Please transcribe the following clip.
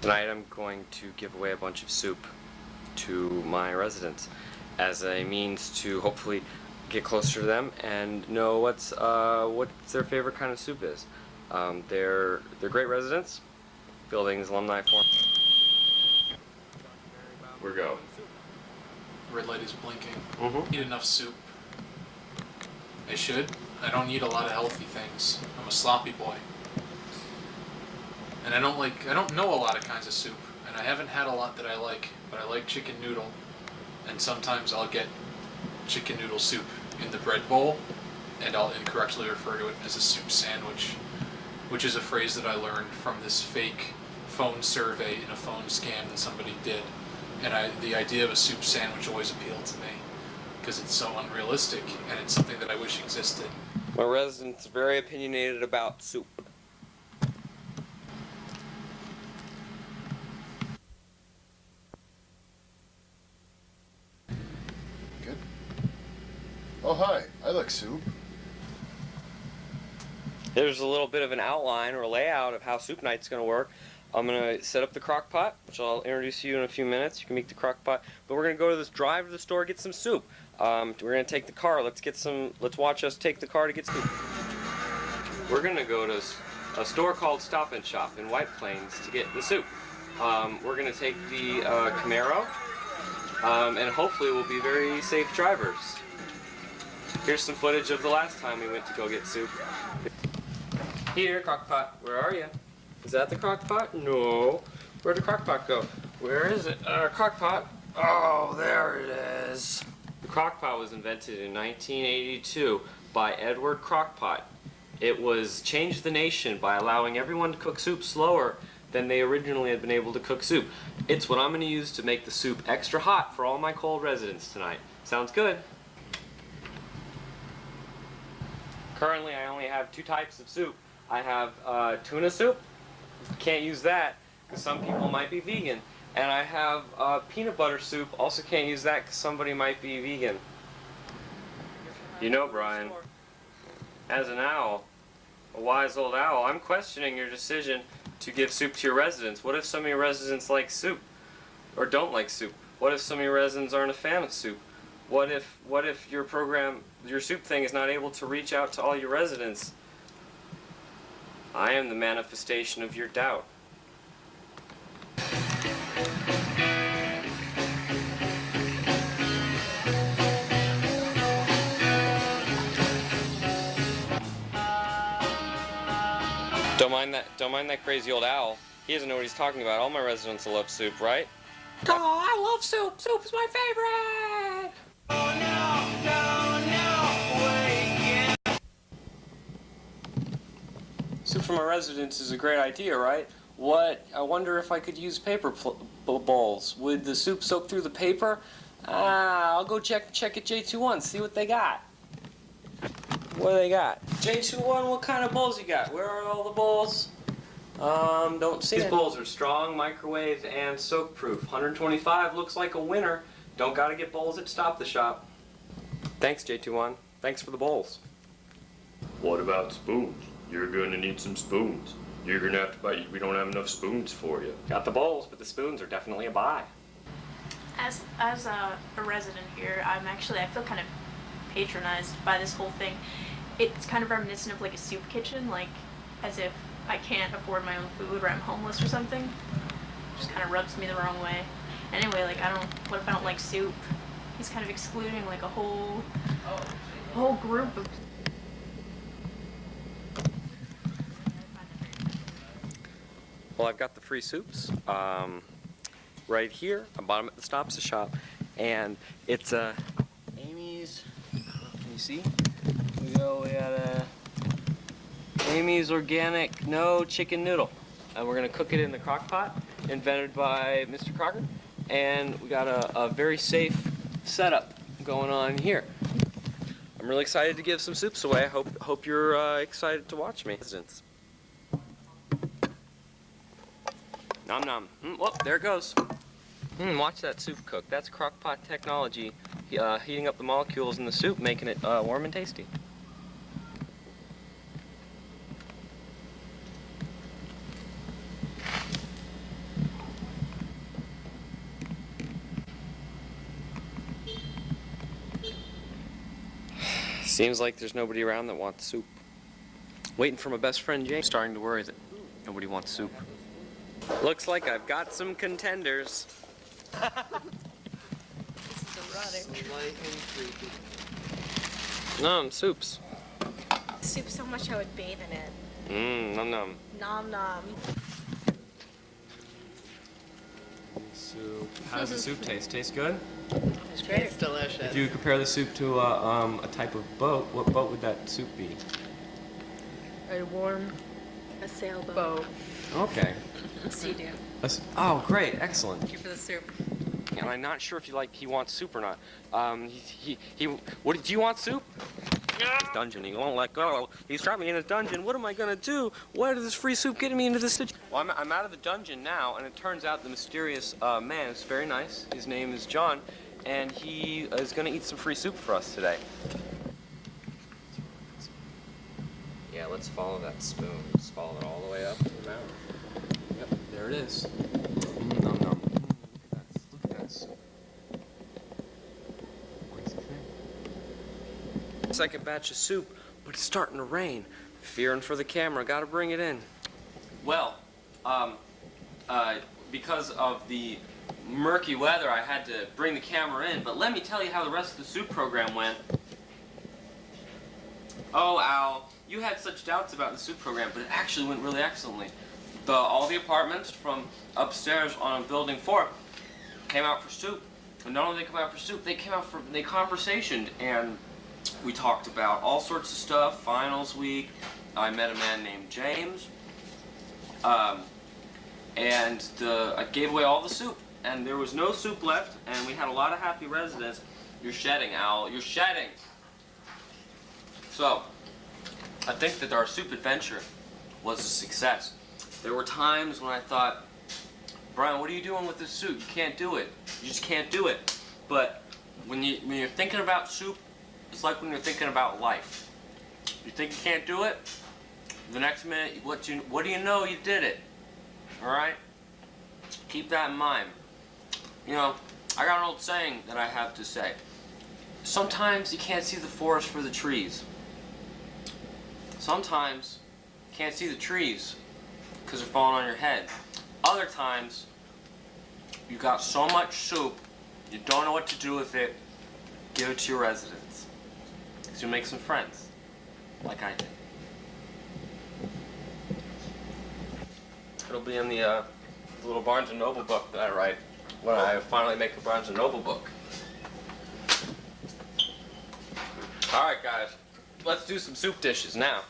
Tonight I'm going to give away a bunch of soup to my residents as a means to hopefully get closer to them and know what their favorite kind of soup is. They're great residents. Buildings Alumni Forum. We go. Red light is blinking. Mm-hmm. Eat enough soup. I should. I don't eat a lot of healthy things. I'm a sloppy boy. And I don't know a lot of kinds of soup. And I haven't had a lot that I like, but I like chicken noodle. And sometimes I'll get chicken noodle soup in the bread bowl, and I'll incorrectly refer to it as a soup sandwich, which is a phrase that I learned from this fake phone survey in a phone scam that somebody did. And the idea of a soup sandwich always appealed to me because it's so unrealistic, and it's something that I wish existed. My residents are very opinionated about soup. Good. Oh, hi. I like soup. There's a little bit of an outline or a layout of how soup night's going to work. I'm going to set up the crock pot, which I'll introduce you in a few minutes. You can make the crock pot. But we're going to go to this drive to the store, get some soup. We're going to take the car. Let's watch us take the car to get soup. We're going to go to a store called Stop and Shop in White Plains to get the soup. We're going to take the Camaro, and hopefully we'll be very safe drivers. Here's some footage of the last time we went to go get soup. Here, crock pot, where are you? Is that the crock pot? No. Where'd the crock pot go? Where is it? Crock pot. Oh, there it is. The crock pot was invented in 1982 by Edward Crockpot. It was changed the nation by allowing everyone to cook soup slower than they originally had been able to cook soup. It's what I'm going to use to make the soup extra hot for all my cold residents tonight. Sounds good? Currently, I only have two types of soup. I have tuna soup. Can't use that because some people might be vegan. And I have peanut butter soup. Also can't use that because somebody might be vegan. You know, Brian, as an owl, a wise old owl, I'm questioning your decision to give soup to your residents. What if some of your residents like soup or don't like soup? What if some of your residents aren't a fan of soup? What if your program, your soup thing, is not able to reach out to all your residents? I am the manifestation of your doubt. Don't mind that crazy old owl. He doesn't know what he's talking about. All my residents love soup, right? Oh, I love soup. Soup is my favorite. Oh no, wait, yeah. Soup for my residents is a great idea, right? I wonder if I could use paper bowls. Would the soup soak through the paper? I'll go check at J21, see what they got. What do they got? J21, what kind of bowls you got? Where are all the bowls? Don't see it. These bowls are strong, microwave, and soak proof. 125 looks like a winner. Don't gotta get bowls at Stop the Shop. Thanks, J21. Thanks for the bowls. What about spoons? You're going to need some spoons. You're going to have to buy, we don't have enough spoons for you. Got the bowls, but the spoons are definitely a buy. As a resident here, I feel kind of patronized by this whole thing. It's kind of reminiscent of like a soup kitchen, like as if I can't afford my own food or I'm homeless or something. It just kind of rubs me the wrong way. Anyway, like what if I don't like soup? He's kind of excluding like a whole group of. Well, I've got the free soups right here. I bought them at the Stop the Shop, and it's Amy's. Can you see? We got Amy's organic no chicken noodle, and we're gonna cook it in the crock pot invented by Mr. Crocker, and we got a very safe setup going on here. I'm really excited to give some soups away. I hope you're excited to watch me. Nom nom. Well, there it goes. Watch that soup cook. That's crock pot technology, heating up the molecules in the soup, making it warm and tasty. Seems like there's nobody around that wants soup. Waiting for my best friend James. Starting to worry that nobody wants soup. Looks like I've got some contenders. Nom soups. Soup so much I would bathe in it. Mmm, nom nom. Nom nom. Soup. How does the soup taste? Tastes good? It's great. It's delicious. If you compare the soup to a type of boat, what boat would that soup be? A warm A sailboat. boat. Okay. Sea doo. Oh, great, excellent. Thank you for the soup. And I'm not sure if he wants soup or not. What do you want soup? Dungeon. He won't let go. He's trapped me in a dungeon. What am I gonna do? Why did this free soup get me into this situation? Well, I'm out of the dungeon now, and it turns out the mysterious man is very nice. His name is John, and he is gonna eat some free soup for us today. Yeah, let's follow that spoon. Just follow it all the way up to the mountain. Yep, there it is. No, no. Look at that soup. Second batch of soup, but it's starting to rain. Fearing for the camera, gotta bring it in. Well, because of the murky weather, I had to bring the camera in, but let me tell you how the rest of the soup program went. Oh, Al, you had such doubts about the soup program, but it actually went really excellently. All the apartments from upstairs on building 4 came out for soup. And not only did they come out for soup, they conversationed, and we talked about all sorts of stuff. Finals week, I met a man named James, and I gave away all the soup, and there was no soup left, and we had a lot of happy residents. You're shedding, Al. You're shedding. So, I think that our soup adventure was a success. There were times when I thought, Brian, what are you doing with this soup? You can't do it. You just can't do it. But when you're thinking about soup, it's like when you're thinking about life. You think you can't do it, the next minute, what do you know? You did it. All right? Keep that in mind. You know, I got an old saying that I have to say. Sometimes you can't see the forest for the trees. Sometimes you can't see the trees because they're falling on your head. Other times, you got so much soup, you don't know what to do with it, give it to your residents. So you make some friends, like I did. It'll be in the little Barnes & Noble book that I write when I finally make a Barnes & Noble book. All right, guys, let's do some soup dishes now.